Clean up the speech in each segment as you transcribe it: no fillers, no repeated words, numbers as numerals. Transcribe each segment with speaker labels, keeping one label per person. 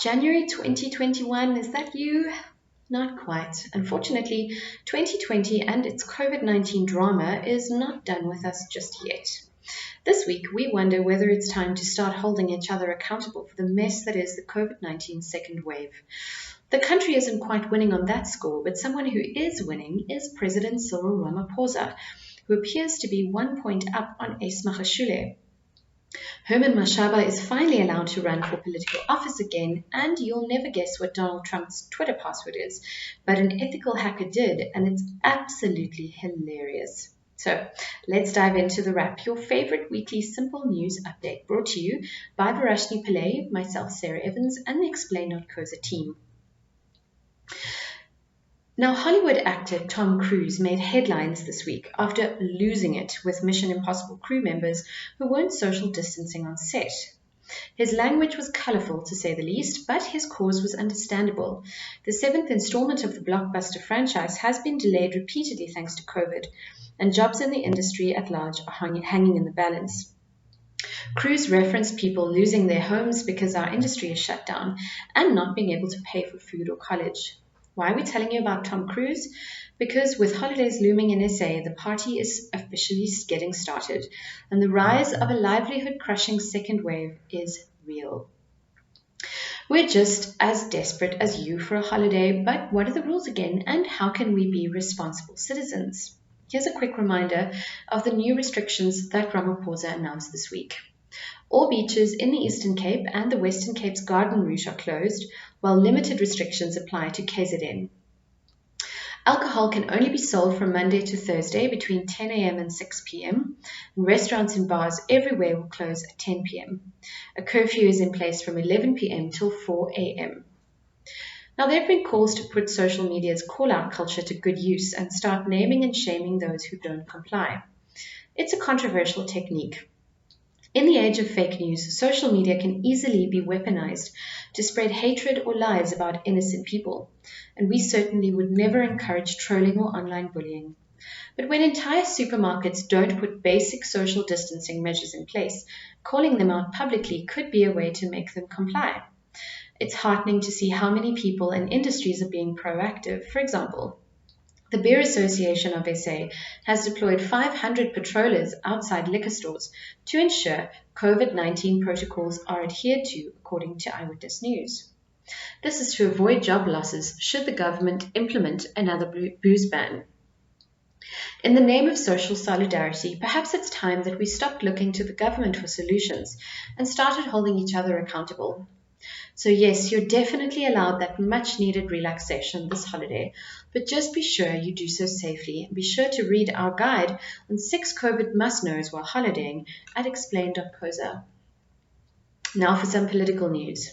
Speaker 1: January 2021, is that you? Not quite. Unfortunately, 2020 and its COVID-19 drama is not done with us just yet. This week, we wonder whether it's time to start holding each other accountable for the mess that is the COVID-19 second wave. The country isn't quite winning on that score, but someone who is winning is President Cyril Ramaphosa, who appears to be 1 point up on Ace Magashule. Herman Mashaba is finally allowed to run for political office again, and you'll never guess what Donald Trump's Twitter password is, but an ethical hacker did, and it's absolutely hilarious. So let's dive into the wrap, your favorite weekly simple news update, brought to you by Varashni Pillay, myself, Sarah Evans, and the Explain.coza team. Now, Hollywood actor Tom Cruise made headlines this week after losing it with Mission Impossible crew members who weren't social distancing on set. His language was colourful, to say the least, but his cause was understandable. The 7th installment of the blockbuster franchise has been delayed repeatedly thanks to COVID, and jobs in the industry at large are hanging in the balance. Cruise referenced people losing their homes because our industry is shut down and not being able to pay for food or college. Why are we telling you about Tom Cruise? Because with holidays looming in SA, the party is officially getting started, and the rise of a livelihood-crushing second wave is real. We're just as desperate as you for a holiday, but what are the rules again, and how can we be responsible citizens? Here's a quick reminder of the new restrictions that Ramaphosa announced this week. All beaches in the Eastern Cape and the Western Cape's Garden Route are closed, while limited restrictions apply to KZN. Alcohol can only be sold from Monday to Thursday between 10 a.m. and 6 p.m. Restaurants and bars everywhere will close at 10 p.m. A curfew is in place from 11 p.m. till 4 a.m. Now, there have been calls to put social media's call-out culture to good use and start naming and shaming those who don't comply. It's a controversial technique. In the age of fake news, social media can easily be weaponized to spread hatred or lies about innocent people, and we certainly would never encourage trolling or online bullying. But when entire supermarkets don't put basic social distancing measures in place, calling them out publicly could be a way to make them comply. It's heartening to see how many people and industries are being proactive. For example, the Beer Association of SA has deployed 500 patrollers outside liquor stores to ensure COVID-19 protocols are adhered to, according to Eyewitness News. This is to avoid job losses should the government implement another booze ban. In the name of social solidarity, perhaps it's time that we stopped looking to the government for solutions and started holding each other accountable. So yes, you're definitely allowed that much needed relaxation this holiday, but just be sure you do so safely, and be sure to read our guide on 6 COVID must-knows while holidaying at Explain.coza. Now for some political news.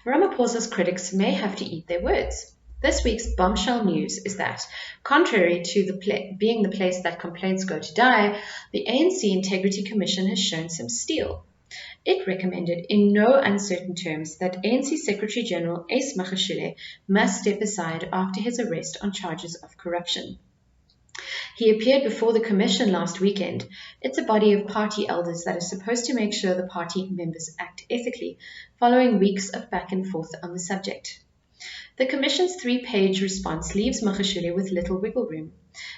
Speaker 1: Ramaphosa's critics may have to eat their words. This week's bombshell news is that, contrary to being the place that complaints go to die, the ANC Integrity Commission has shown some steel. It recommended in no uncertain terms that ANC Secretary-General Ace Magashule must step aside after his arrest on charges of corruption. He appeared before the commission last weekend. It's a body of party elders that is supposed to make sure the party members act ethically, following weeks of back and forth on the subject. The commission's 3-page response leaves Magashule with little wiggle room.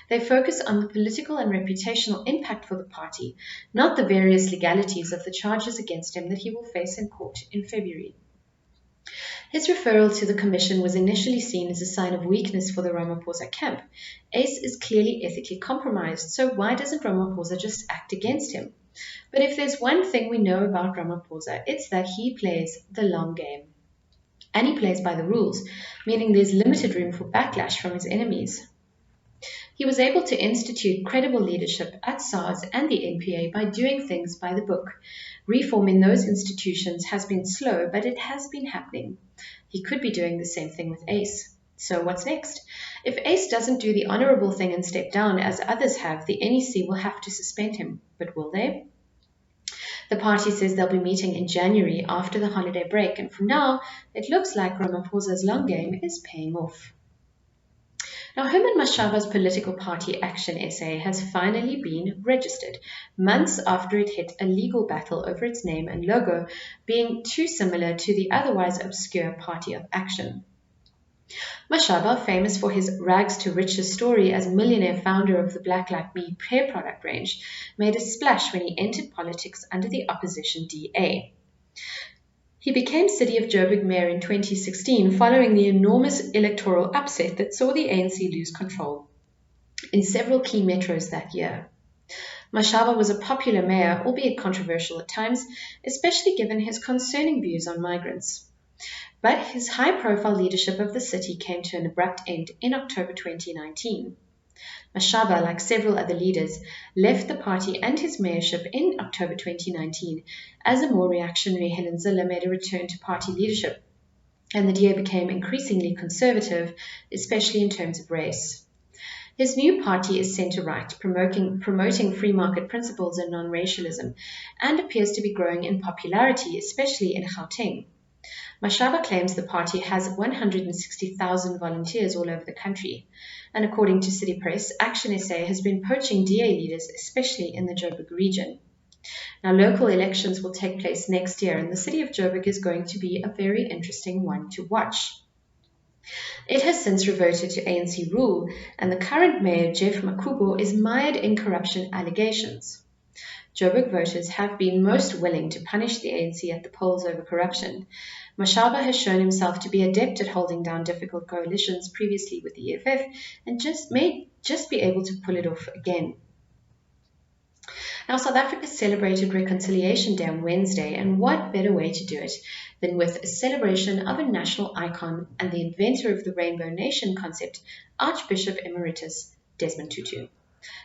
Speaker 1: They focus on the political and reputational impact for the party, not the various legalities of the charges against him that he will face in court in February. His referral to the commission was initially seen as a sign of weakness for the Ramaphosa camp. Ace is clearly ethically compromised, so why doesn't Ramaphosa just act against him? But if there's one thing we know about Ramaphosa, it's that he plays the long game. And he plays by the rules, meaning there's limited room for backlash from his enemies. He was able to institute credible leadership at SARS and the NPA by doing things by the book. Reform in those institutions has been slow, but it has been happening. He could be doing the same thing with Ace. So what's next? If Ace doesn't do the honorable thing and step down, as others have, the NEC will have to suspend him. But will they? The party says they'll be meeting in January after the holiday break, and from now, it looks like Ramaphosa's long game is paying off. Now, Herman Mashaba's political party Action SA has finally been registered, months after it hit a legal battle over its name and logo being too similar to the otherwise obscure Party of Action. Mashaba, famous for his rags to riches story as millionaire founder of the Black Like Me hair product range, made a splash when he entered politics under the opposition DA. He became City of Joburg Mayor in 2016 following the enormous electoral upset that saw the ANC lose control in several key metros that year. Mashaba was a popular mayor, albeit controversial at times, especially given his concerning views on migrants. But his high-profile leadership of the city came to an abrupt end in October 2019. Mashaba, like several other leaders, left the party and his mayorship in October 2019 as a more reactionary Helen Zille made a return to party leadership, and the DA became increasingly conservative, especially in terms of race. His new party is centre-right, promoting free market principles and non-racialism, and appears to be growing in popularity, especially in Gauteng. Mashaba claims the party has 160,000 volunteers all over the country, and according to City Press, Action SA has been poaching DA leaders, especially in the Joburg region. Now, local elections will take place next year, and the city of Joburg is going to be a very interesting one to watch. It has since reverted to ANC rule, and the current mayor, Jeff Makubo, is mired in corruption allegations. Joburg voters have been most willing to punish the ANC at the polls over corruption. Mashaba has shown himself to be adept at holding down difficult coalitions previously with the EFF and may just be able to pull it off again. Now, South Africa celebrated Reconciliation Day on Wednesday, and what better way to do it than with a celebration of a national icon and the inventor of the Rainbow Nation concept, Archbishop Emeritus Desmond Tutu.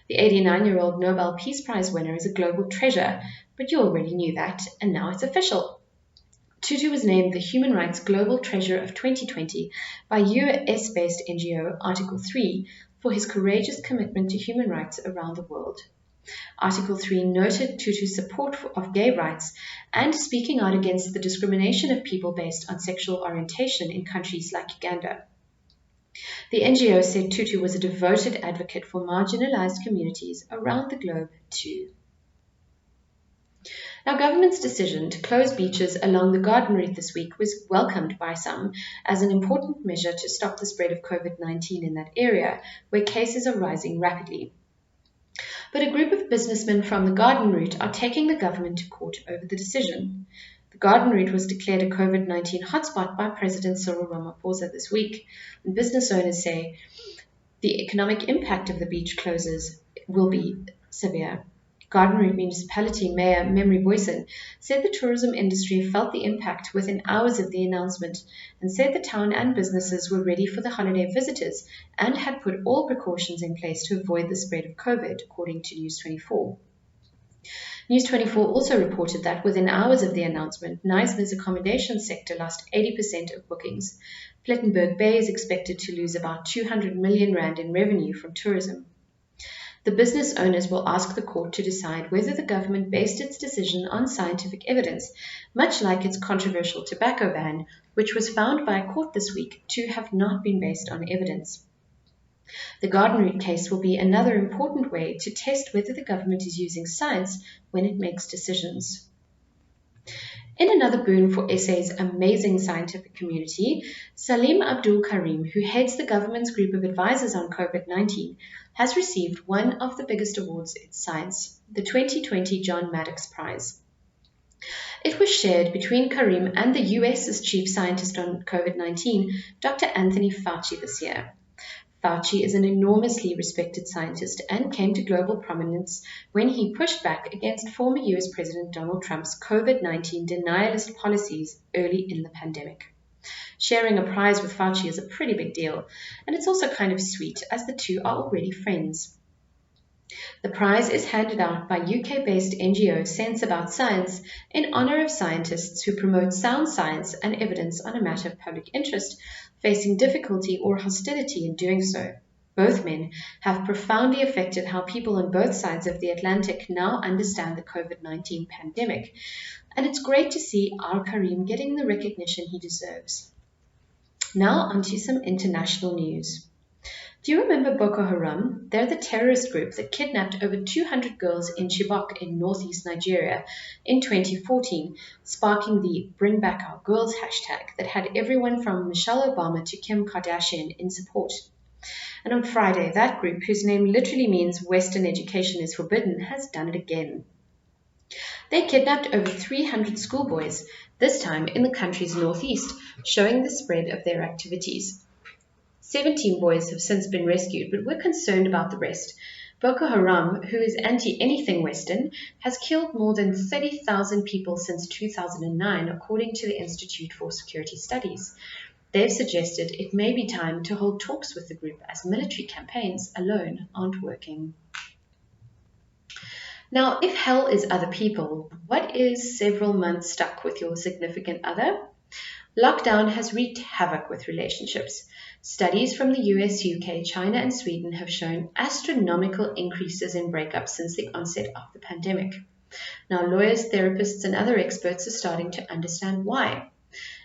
Speaker 1: The 89-year-old Nobel Peace Prize winner is a global treasure, but you already knew that, and now it's official. Tutu was named the Human Rights Global Treasure of 2020 by US-based NGO Article 3 for his courageous commitment to human rights around the world. Article 3 noted Tutu's support of gay rights and speaking out against the discrimination of people based on sexual orientation in countries like Uganda. The NGO said Tutu was a devoted advocate for marginalized communities around the globe too. Now, government's decision to close beaches along the Garden Route this week was welcomed by some as an important measure to stop the spread of COVID-19 in that area, where cases are rising rapidly. But a group of businessmen from the Garden Route are taking the government to court over the decision. The Garden Route was declared a COVID-19 hotspot by President Cyril Ramaphosa this week, and business owners say the economic impact of the beach closures will be severe. Garden Route Municipality Mayor Memory Boyson said the tourism industry felt the impact within hours of the announcement and said the town and businesses were ready for the holiday visitors and had put all precautions in place to avoid the spread of COVID, according to News 24. News 24 also reported that within hours of the announcement, Knysna's accommodation sector lost 80% of bookings. Plettenberg Bay is expected to lose about 200 million rand in revenue from tourism. The business owners will ask the court to decide whether the government based its decision on scientific evidence, much like its controversial tobacco ban, which was found by a court this week to have not been based on evidence. The Garden Route case will be another important way to test whether the government is using science when it makes decisions. In another boon for SA's amazing scientific community, Salim Abdul Karim, who heads the government's group of advisors on COVID-19, has received one of the biggest awards in science, the 2020 John Maddox Prize. It was shared between Karim and the US's chief scientist on COVID-19, Dr. Anthony Fauci, this year. Fauci is an enormously respected scientist and came to global prominence when he pushed back against former US President Donald Trump's COVID-19 denialist policies early in the pandemic. Sharing a prize with Fauci is a pretty big deal, and it's also kind of sweet as the two are already friends. The prize is handed out by UK-based NGO Sense About Science in honor of scientists who promote sound science and evidence on a matter of public interest, facing difficulty or hostility in doing so. Both men have profoundly affected how people on both sides of the Atlantic now understand the COVID-19 pandemic, and it's great to see our Karim getting the recognition he deserves. Now onto some international news. Do you remember Boko Haram? They're the terrorist group that kidnapped over 200 girls in Chibok in northeast Nigeria in 2014, sparking the Bring Back Our Girls hashtag that had everyone from Michelle Obama to Kim Kardashian in support. And on Friday, that group, whose name literally means Western education is forbidden, has done it again. They kidnapped over 300 schoolboys, this time in the country's northeast, showing the spread of their activities. 17 boys have since been rescued, but we're concerned about the rest. Boko Haram, who is anti-anything Western, has killed more than 30,000 people since 2009, according to the Institute for Security Studies. They've suggested it may be time to hold talks with the group as military campaigns alone aren't working. Now, if hell is other people, what is several months stuck with your significant other? Lockdown has wreaked havoc with relationships. Studies from the US, UK, China, and Sweden have shown astronomical increases in breakups since the onset of the pandemic. Now, lawyers, therapists, and other experts are starting to understand why.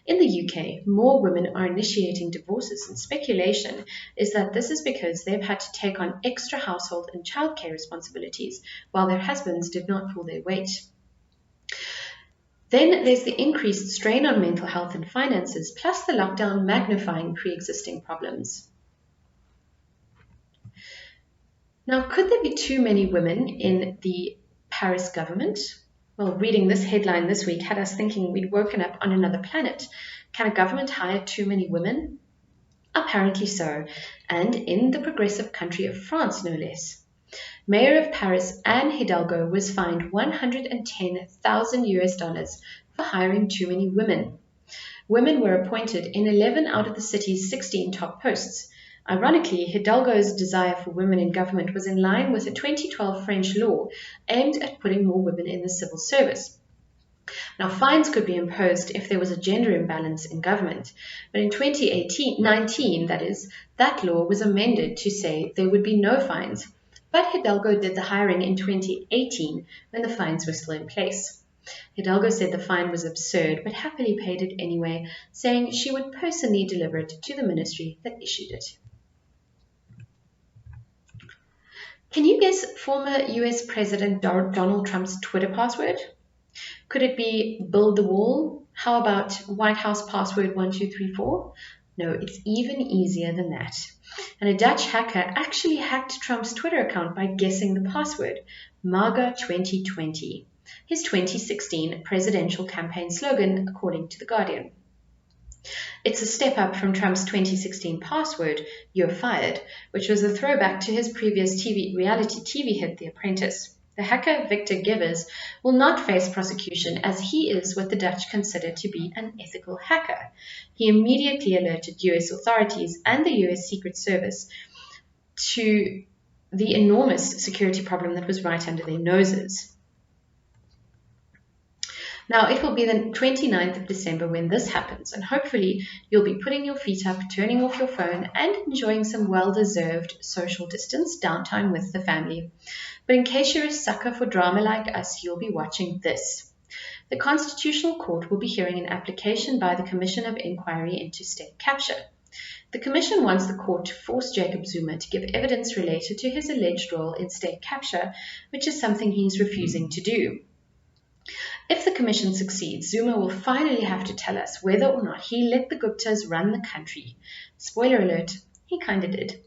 Speaker 1: In the UK, more women are initiating divorces, and speculation is that this is because they've had to take on extra household and childcare responsibilities while their husbands did not pull their weight. Then there's the increased strain on mental health and finances, plus the lockdown magnifying pre-existing problems. Now, could there be too many women in the Paris government? Well, reading this headline this week had us thinking we'd woken up on another planet. Can a government hire too many women? Apparently so, and in the progressive country of France, no less. Mayor of Paris, Anne Hidalgo, was fined $110,000 for hiring too many women. Women were appointed in 11 out of the city's 16 top posts. Ironically, Hidalgo's desire for women in government was in line with a 2012 French law aimed at putting more women in the civil service. Now, fines could be imposed if there was a gender imbalance in government, but in 2019, that law was amended to say there would be no fines. But Hidalgo did the hiring in 2018 when the fines were still in place. Hidalgo said the fine was absurd, but happily paid it anyway, saying she would personally deliver it to the ministry that issued it. Can you guess former US President Donald Trump's Twitter password? Could it be build the wall? How about White House password 1234? No, it's even easier than that. And a Dutch hacker actually hacked Trump's Twitter account by guessing the password, MAGA 2020, his 2016 presidential campaign slogan, according to The Guardian. It's a step up from Trump's 2016 password, "You're fired," which was a throwback to his previous reality TV hit, The Apprentice. The hacker, Victor Givers, will not face prosecution as he is what the Dutch consider to be an ethical hacker. He immediately alerted US authorities and the US Secret Service to the enormous security problem that was right under their noses. Now, it will be the 29th of December when this happens, and hopefully you'll be putting your feet up, turning off your phone, and enjoying some well-deserved social distance downtime with the family. But in case you're a sucker for drama like us, you'll be watching this. The Constitutional Court will be hearing an application by the Commission of Inquiry into State Capture. The Commission wants the court to force Jacob Zuma to give evidence related to his alleged role in state capture, which is something he's refusing to do. If the Commission succeeds, Zuma will finally have to tell us whether or not he let the Guptas run the country. Spoiler alert, he kinda did.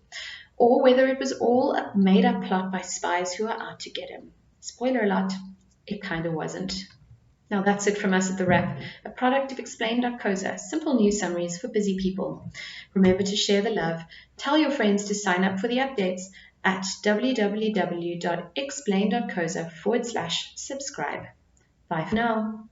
Speaker 1: Or whether it was all a made-up plot by spies who are out to get him. Spoiler alert, it kinda wasn't. Now that's it from us at The Wrap, a product of Explain.coza, simple news summaries for busy people. Remember to share the love, tell your friends to sign up for the updates at www.explain.coza/subscribe. Bye for now.